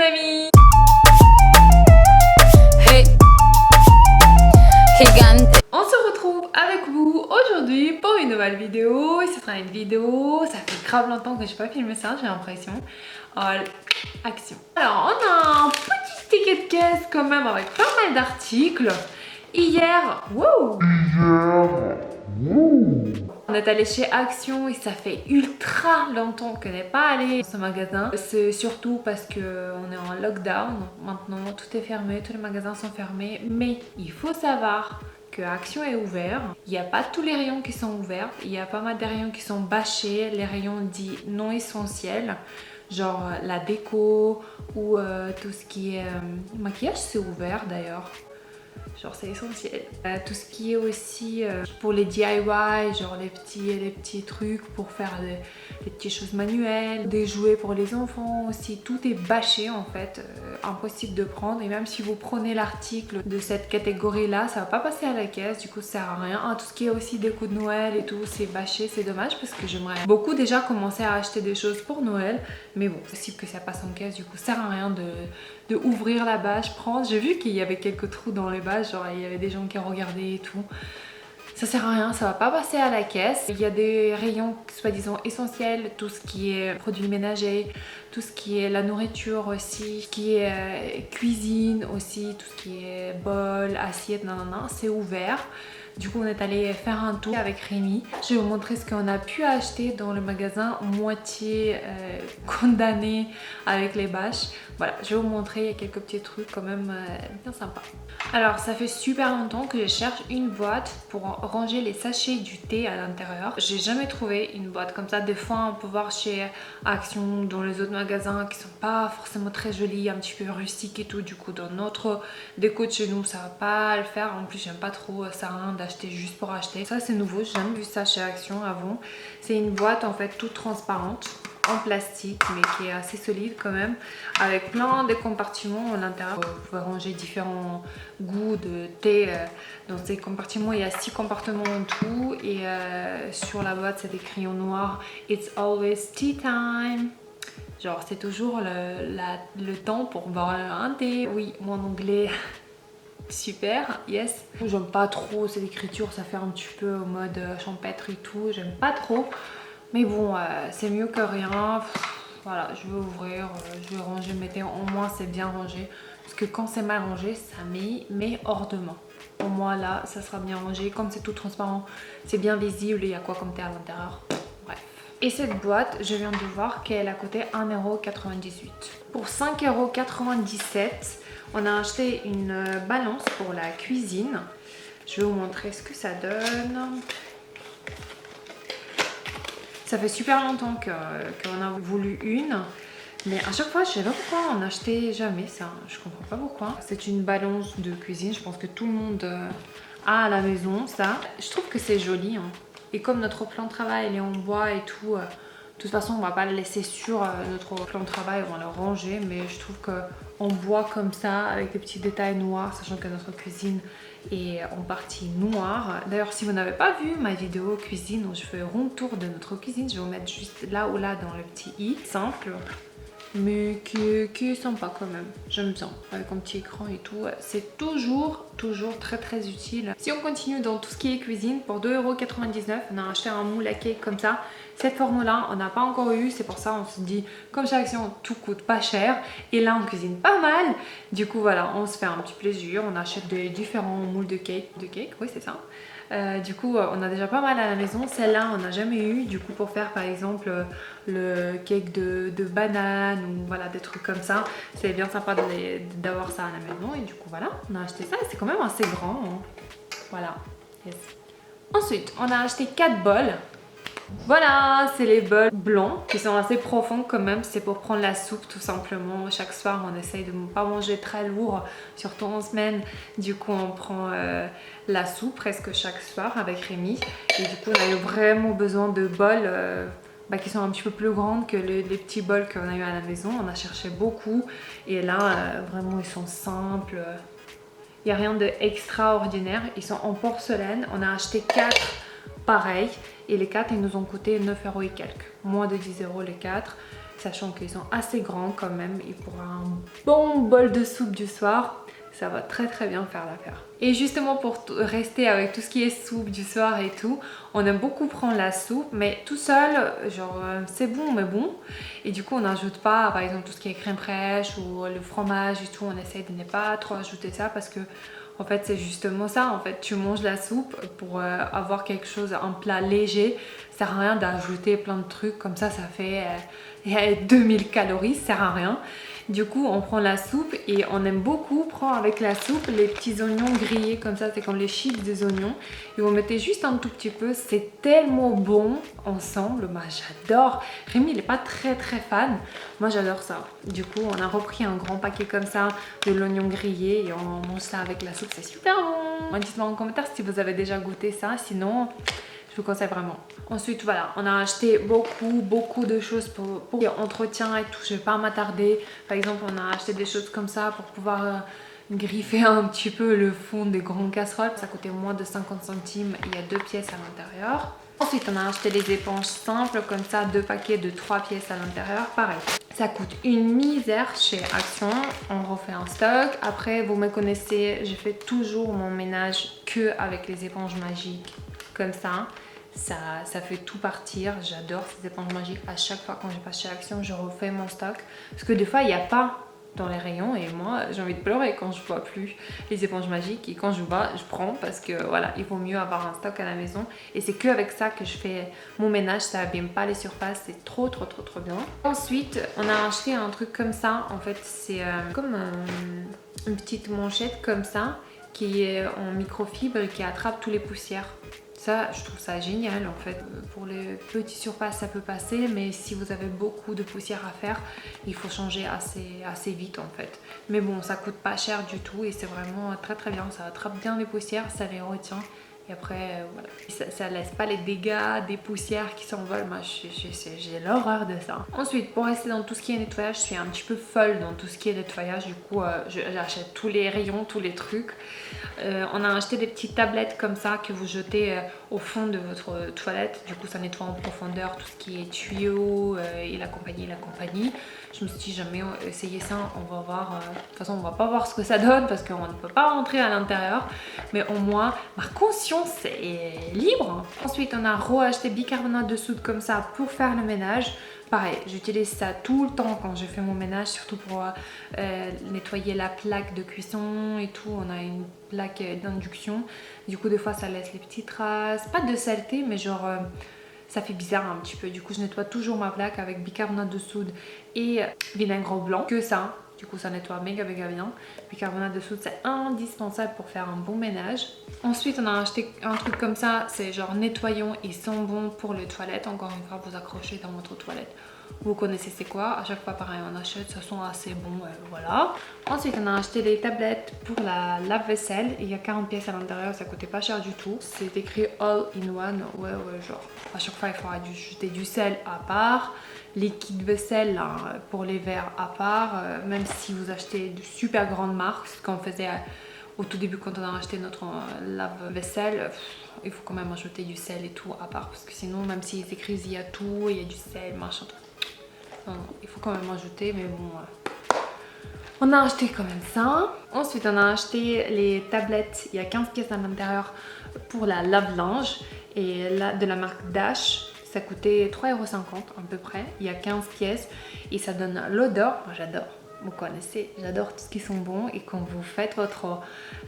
amis. On se retrouve avec vous aujourd'hui pour une nouvelle vidéo. Et ce sera une vidéo, ça fait grave longtemps que j'ai pas filmé ça, j'ai l'impression. Action. Alors on a un petit ticket de caisse quand même avec pas mal d'articles. Hier, on est allé chez Action et ça fait ultra longtemps qu'on n'est pas allé dans ce magasin. C'est surtout parce qu'on est en lockdown. Maintenant, tout est fermé, tous les magasins sont fermés. Mais il faut savoir que Action est ouvert. Il n'y a pas tous les rayons qui sont ouverts. Il y a pas mal de rayons qui sont bâchés, les rayons dits non essentiels. Genre la déco ou tout ce qui est maquillage, c'est ouvert d'ailleurs. Genre c'est essentiel. Tout ce qui est aussi pour les DIY, genre les petits trucs pour faire les petites choses manuelles, des jouets pour les enfants aussi, tout est bâché en fait, impossible de prendre. Et même si vous prenez l'article de cette catégorie là, ça va pas passer à la caisse, du coup ça sert à rien. Tout ce qui est aussi déco de Noël et tout, c'est bâché, c'est dommage parce que j'aimerais beaucoup déjà commencer à acheter des choses pour Noël, mais bon, c'est possible que ça passe en caisse, du coup ça sert à rien de ouvrir la bâche, prendre. J'ai vu qu'il y avait quelques trous dans les bâches, genre il y avait des gens qui regardaient et tout. Ça sert à rien, ça va pas passer à la caisse. Il y a des rayons soi-disant essentiels, tout ce qui est produits ménagers, tout ce qui est la nourriture aussi, ce qui est cuisine aussi, tout ce qui est bol, assiette, c'est ouvert. Du coup on est allé faire un tour avec Rémi. Je vais vous montrer ce qu'on a pu acheter dans le magasin moitié condamné avec les bâches. Voilà, je vais vous montrer, il y a quelques petits trucs quand même bien sympas. Alors ça fait super longtemps que je cherche une boîte pour ranger les sachets du thé à l'intérieur. J'ai jamais trouvé une boîte comme ça. Des fois on peut voir chez Action, dans les autres magasins qui sont pas forcément très jolis, un petit peu rustiques et tout. Du coup dans notre déco de chez nous ça va pas le faire. En plus j'aime pas trop, ça sert à rien d'acheter juste pour acheter. Ça c'est nouveau, j'ai jamais vu ça chez Action avant. C'est une boîte en fait toute transparente en plastique mais qui est assez solide quand même, avec plein de compartiments à l'intérieur. Vous pouvez ranger différents goûts de thé dans ces compartiments. Il y a 6 compartiments en tout et sur la boîte c'est écrit en noir It's always tea time. Genre c'est toujours le temps pour boire un thé. Oui, mon anglais super, yes. J'aime pas trop cette écriture, ça fait un petit peu au mode champêtre et tout, j'aime pas trop. Mais bon, c'est mieux que rien. Voilà, je vais ouvrir, je vais ranger mes thés. Au moins, c'est bien rangé. Parce que quand c'est mal rangé, ça met hors de main. Au moins, là, ça sera bien rangé. Comme c'est tout transparent, c'est bien visible. Il y a quoi comme thé à l'intérieur. Bref. Et cette boîte, je viens de voir qu'elle a coûté 1,98 €. Pour 5,97 €, on a acheté une balance pour la cuisine. Je vais vous montrer ce que ça donne. Ça fait super longtemps qu'on a voulu une, mais à chaque fois je sais pas pourquoi on n'achetait jamais ça, je comprends pas pourquoi. C'est une balance de cuisine, je pense que tout le monde a à la maison ça. Je trouve que c'est joli, hein. Et comme notre plan de travail il est en bois et tout, de toute façon on va pas le laisser sur notre plan de travail, on va le ranger, mais je trouve qu'en bois comme ça, avec des petits détails noirs, sachant que notre cuisine et en partie noire. D'ailleurs si vous n'avez pas vu ma vidéo cuisine où je fais un rond tour de notre cuisine, je vais vous mettre juste là ou là dans le petit i, simple mais qui est sympa quand même, j'aime bien, avec un petit écran et tout. C'est toujours très utile. Si on continue dans tout ce qui est cuisine, pour 2,99 €, on a acheté un moule à cake comme ça. Cette forme là on n'a pas encore eu, c'est pour ça on se dit comme chez Action tout coûte pas cher et là on cuisine pas mal, du coup voilà on se fait un petit plaisir, on achète des différents moules de cake, oui c'est ça. Du coup on a déjà pas mal à la maison. Celle-là on n'a jamais eu, du coup pour faire par exemple le cake de banane ou voilà des trucs comme ça, c'est bien sympa d'avoir ça à la maison. Et du coup voilà on a acheté ça, c'est quand même assez grand, hein. Voilà, yes. Ensuite on a acheté 4 bols. Voilà, c'est les bols blancs qui sont assez profonds quand même, c'est pour prendre la soupe tout simplement. Chaque soir on essaye de ne pas manger très lourd, surtout en semaine. Du coup on prend la soupe presque chaque soir avec Rémi. Et du coup on a eu vraiment besoin de bols qui sont un petit peu plus grandes que les petits bols qu'on a eu à la maison. On a cherché beaucoup et là vraiment ils sont simples. Il n'y a rien d'extraordinaire, ils sont en porcelaine. On a acheté 4 pareils et les 4 ils nous ont coûté 9 € et quelques, moins de 10 € les 4. sachant qu'ils sont assez grands quand même. Et pour un bon bol de soupe du soir, ça va très très bien faire l'affaire. Et justement pour rester avec tout ce qui est soupe du soir et tout, on aime beaucoup prendre la soupe, mais tout seul, genre c'est bon mais bon. Et du coup on n'ajoute pas par exemple tout ce qui est crème fraîche ou le fromage et tout, on essaye de ne pas trop ajouter ça parce que en fait c'est justement ça, en fait tu manges la soupe pour avoir quelque chose, un plat léger. Ça sert à rien d'ajouter plein de trucs comme ça fait 2000 calories, ça sert à rien. Du coup on prend la soupe et on aime beaucoup prendre avec la soupe les petits oignons grillés comme ça, c'est comme les chips des oignons. Et vous mettez juste un tout petit peu, c'est tellement bon ensemble, moi j'adore. Rémi il est pas très fan, moi j'adore ça. Du coup on a repris un grand paquet comme ça de l'oignon grillé et on mange ça avec la soupe, c'est super bon. Dites-moi en commentaire si vous avez déjà goûté ça, sinon je vous conseille vraiment. Ensuite voilà, on a acheté beaucoup de choses pour entretien et tout, je vais pas m'attarder. Par exemple on a acheté des choses comme ça pour pouvoir griffer un petit peu le fond des grandes casseroles. Ça coûtait moins de 50 centimes, il y a 2 pièces à l'intérieur. Ensuite on a acheté les éponges simples comme ça, 2 paquets de 3 pièces à l'intérieur, pareil. Ça coûte une misère chez Action, on refait un stock. Après vous me connaissez, je fais toujours mon ménage que avec les éponges magiques comme ça. Ça fait tout partir, j'adore ces éponges magiques. À chaque fois quand je passe chez Action, je refais mon stock. Parce que des fois, il n'y a pas dans les rayons et moi, j'ai envie de pleurer quand je vois plus les éponges magiques. Et quand je vois, je prends parce que voilà, il vaut mieux avoir un stock à la maison. Et c'est qu'avec ça que je fais mon ménage, ça abîme pas les surfaces, c'est trop bien. Ensuite, on a acheté un truc comme ça. En fait, c'est comme une petite manchette comme ça qui est en microfibre et qui attrape tous les poussières. Ça, je trouve ça génial en fait. Pour les petites surfaces, ça peut passer, mais si vous avez beaucoup de poussière à faire, il faut changer assez vite en fait. Mais bon, ça coûte pas cher du tout et c'est vraiment très bien. Ça attrape bien les poussières, ça les retient. Et après, voilà. Ça laisse pas les dégâts des poussières qui s'envolent. Moi, j'ai l'horreur de ça. Ensuite, pour rester dans tout ce qui est nettoyage, je suis un petit peu folle dans tout ce qui est nettoyage. Du coup, j'achète tous les rayons, tous les trucs. On a acheté des petites tablettes comme ça que vous jetez au fond de votre toilette. Du coup, ça nettoie en profondeur tout ce qui est tuyaux et la compagnie. Je me suis dit jamais essayer ça, on va voir. De toute façon, on va pas voir ce que ça donne parce qu'on ne peut pas rentrer à l'intérieur. Mais au moins, ma conscience est libre. Ensuite, on a re-acheté bicarbonate de soude comme ça pour faire le ménage. Pareil, j'utilise ça tout le temps quand je fais mon ménage, surtout pour nettoyer la plaque de cuisson et tout. On a une plaque d'induction. Du coup, des fois, ça laisse les petites traces. Pas de saleté, mais genre... ça fait bizarre un petit peu. Du coup, je nettoie toujours ma plaque avec bicarbonate de soude et vinaigre blanc. Que ça. Du coup, ça nettoie méga bien. Bicarbonate de soude, c'est indispensable pour faire un bon ménage. Ensuite, on a acheté un truc comme ça. C'est genre nettoyant et sent bon pour les toilettes. Encore une fois, vous accrochez dans votre toilette. Vous connaissez c'est quoi. À chaque fois, pareil, on achète. Ça sent assez bon. Voilà. Ensuite, on a acheté des tablettes pour la lave-vaisselle. Il y a 40 pièces à l'intérieur. Ça coûtait pas cher du tout. C'est écrit all in one. Ouais, genre. À chaque fois, il faudra ajouter du sel à part. Liquide vaisselle là, pour les verres à part. Même si vous achetez de super grandes marques, ce qu'on faisait au tout début quand on a acheté notre lave-vaisselle, il faut quand même ajouter du sel et tout à part. Parce que sinon, même s'ils écrivent il y a tout, il y a du sel, machin, tout. Non, il faut quand même ajouter, mais bon... On a acheté quand même ça. Ensuite, on a acheté les tablettes. Il y a 15 pièces à l'intérieur pour la lave-linge. Et là, de la marque Dash. Ça coûtait 3,50 € à peu près. Il y a 15 pièces. Et ça donne l'odeur. Moi, j'adore. Vous connaissez, j'adore tout ce qui sent bon. Et quand vous faites votre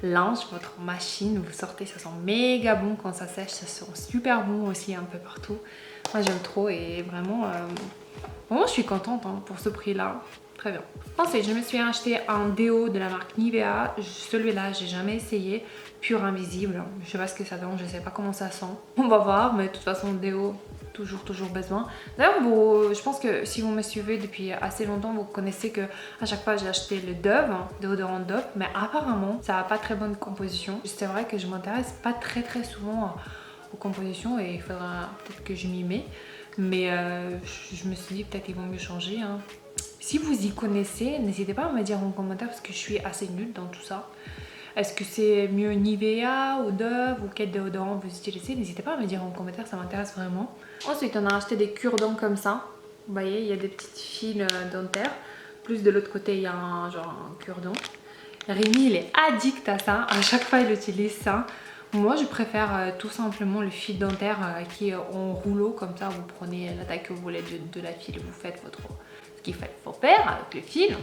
linge, votre machine, vous sortez, ça sent méga bon. Quand ça sèche, ça sent super bon aussi un peu partout. Moi, j'aime trop. Et vraiment, vraiment je suis contente hein, pour ce prix-là. Très bien. Ensuite, je me suis acheté un déo de la marque Nivea. Celui-là, j'ai jamais essayé. Pur invisible. Je sais pas ce que ça donne, je sais pas comment ça sent. On va voir, mais de toute façon, déo, toujours besoin. D'ailleurs, je pense que si vous me suivez depuis assez longtemps, vous connaissez que à chaque fois, j'ai acheté le Dove, déodorant Dove. Mais apparemment, ça n'a pas très bonne composition. C'est vrai que je m'intéresse pas très souvent aux compositions et il faudra peut-être que je m'y mets. Mais je me suis dit peut-être qu'ils vont mieux changer. Hein. Si vous y connaissez, n'hésitez pas à me dire en commentaire parce que je suis assez nulle dans tout ça. Est-ce que c'est mieux Nivea ou Dove ou quel déodorant vous utilisez? N'hésitez pas à me dire en commentaire, ça m'intéresse vraiment. Ensuite, on a acheté des cure-dents comme ça. Vous voyez, il y a des petites fils dentaires. Plus de l'autre côté, il y a genre un cure-dent. Rémi, il est addict à ça. À chaque fois, il utilise ça. Moi, je préfère tout simplement le fil dentaire qui est en rouleau. Comme ça, vous prenez la taille que vous voulez de la file. Vous faites ce qu'il fait pour faire avec le fil.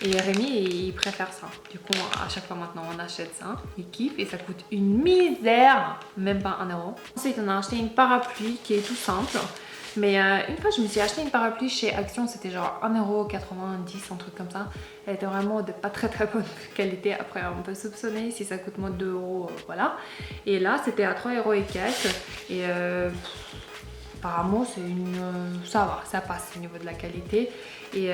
Et Rémi, il préfère ça. Du coup, à chaque fois maintenant, on achète ça. Il kiffe et ça coûte une misère. Même pas 1 euro. Ensuite, on a acheté une parapluie qui est tout simple. Mais une fois je me suis acheté une parapluie chez Action, c'était genre 1,90 €, un truc comme ça. Elle était vraiment de pas très bonne qualité. Après on peut soupçonner si ça coûte moins de 2 €, voilà. Et là c'était à 3 € et quelques. Et apparemment c'est ça va, ça passe au niveau de la qualité. Et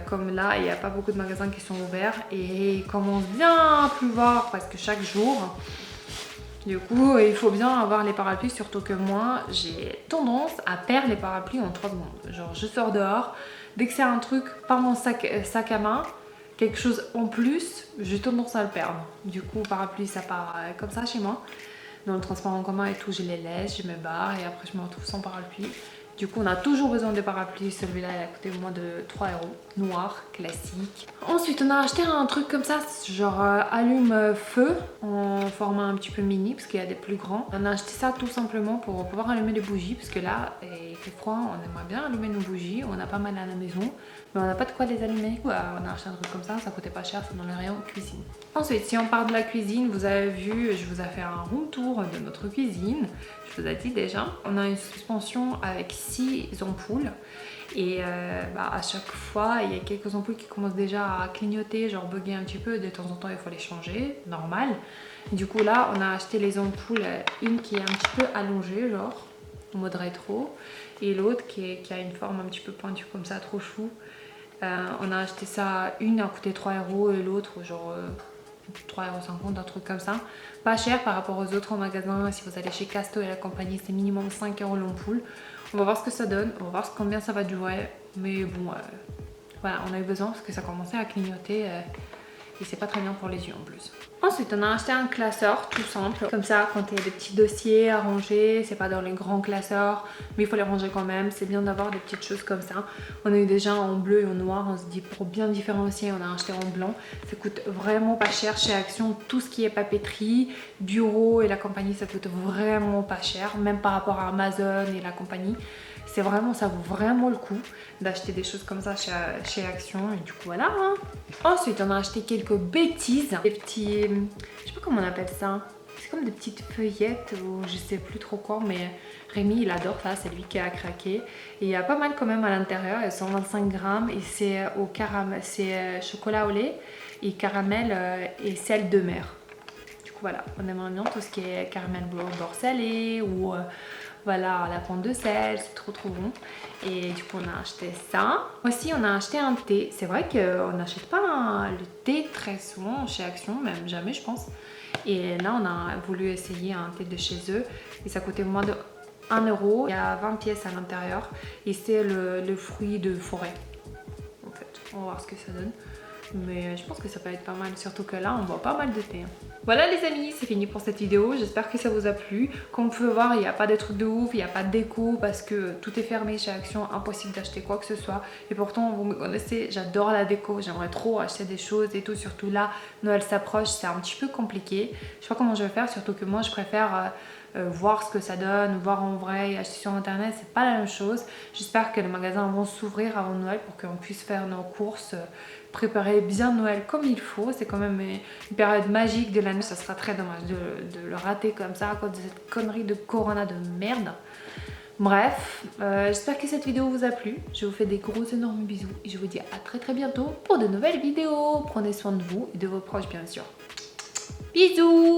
comme là il n'y a pas beaucoup de magasins qui sont ouverts et il commence bien à pleuvoir presque chaque jour. Du coup, il faut bien avoir les parapluies, surtout que moi, j'ai tendance à perdre les parapluies en 3 secondes. Genre, je sors dehors, dès que c'est un truc, pas mon sac à main, quelque chose en plus, j'ai tendance à le perdre. Du coup, parapluie, ça part comme ça chez moi. Dans le transport en commun et tout, je les laisse, je me barre et après je me retrouve sans parapluie. Du coup, on a toujours besoin de parapluies. Celui-là, il a coûté moins de 3 €. Noir, classique. Ensuite, on a acheté un truc comme ça, genre allume-feu en format un petit peu mini, parce qu'il y a des plus grands. On a acheté ça tout simplement pour pouvoir allumer des bougies, parce que là, il fait froid, on aimerait bien allumer nos bougies. On a pas mal à la maison, mais on n'a pas de quoi les allumer. On a acheté un truc comme ça coûtait pas cher, c'est dans les rayons cuisine. Ensuite, si on parle de la cuisine, vous avez vu, je vous ai fait un room tour de notre cuisine. Je vous ai dit déjà, on a une suspension avec 6 ampoules et à chaque fois il y a quelques ampoules qui commencent déjà à clignoter, genre bugger un petit peu, de temps en temps il faut les changer, normal. Du coup là on a acheté les ampoules, une qui est un petit peu allongée genre en mode rétro et l'autre qui a une forme un petit peu pointue comme ça, trop chou. On a acheté ça, une a coûté 3 € et l'autre genre 3,50 €, un truc comme ça. Pas cher par rapport aux autres magasins. Si vous allez chez Casto et la compagnie, c'est minimum 5 € l'ampoule. On va voir ce que ça donne, on va voir combien ça va durer. Mais bon, voilà, on a eu besoin parce que ça commençait à clignoter et c'est pas très bien pour les yeux en plus. Ensuite, on a acheté un classeur tout simple. Comme ça, quand il y a des petits dossiers à ranger, c'est pas dans les grands classeurs, mais il faut les ranger quand même. C'est bien d'avoir des petites choses comme ça. On a eu déjà en bleu et en noir. On se dit pour bien différencier, on a acheté en blanc. Ça coûte vraiment pas cher chez Action. Tout ce qui est papeterie, bureau et la compagnie, ça coûte vraiment pas cher. Même par rapport à Amazon et la compagnie. C'est vraiment, ça vaut vraiment le coup d'acheter des choses comme ça chez Action. Et du coup, voilà. Hein. Ensuite, on a acheté quelques bêtises. Des petits... Je sais pas comment on appelle ça. C'est comme des petites feuillettes ou je sais plus trop quoi. Mais Rémi, il adore ça. C'est lui qui a craqué. Et il y a pas mal quand même à l'intérieur. Elles sont 25 grammes. Et c'est au caramel. C'est chocolat au lait et caramel et sel de mer. Du coup, voilà. On aimerait bien tout ce qui est caramel beurre salé ou... voilà, la pointe de sel, c'est trop bon. Et du coup, on a acheté ça. Aussi, on a acheté un thé. C'est vrai qu'on n'achète pas le thé très souvent chez Action, même jamais, je pense. Et là, on a voulu essayer un thé de chez eux. Et ça coûtait moins de 1 €. Il y a 20 pièces à l'intérieur. Et c'est le fruit de forêt. En fait, on va voir ce que ça donne. Mais je pense que ça peut être pas mal, surtout que là on boit pas mal de thé. Voilà les amis, c'est fini pour cette vidéo, j'espère que ça vous a plu. Comme vous pouvez voir, il n'y a pas de trucs de ouf, il n'y a pas de déco parce que tout est fermé chez Action, impossible d'acheter quoi que ce soit. Et pourtant vous me connaissez, j'adore la déco, j'aimerais trop acheter des choses et tout, surtout là, Noël s'approche, c'est un petit peu compliqué. Je sais pas comment je vais faire, surtout que moi je préfère... voir ce que ça donne, voir en vrai, acheter sur internet, c'est pas la même chose. J'espère que les magasins vont s'ouvrir avant Noël pour qu'on puisse faire nos courses, préparer bien Noël comme il faut. C'est quand même une période magique de l'année, ça sera très dommage de le rater comme ça à cause de cette connerie de corona de merde. Bref, j'espère que cette vidéo vous a plu. Je vous fais des gros énormes bisous et je vous dis à très bientôt pour de nouvelles vidéos. Prenez soin de vous et de vos proches bien sûr. Bisous!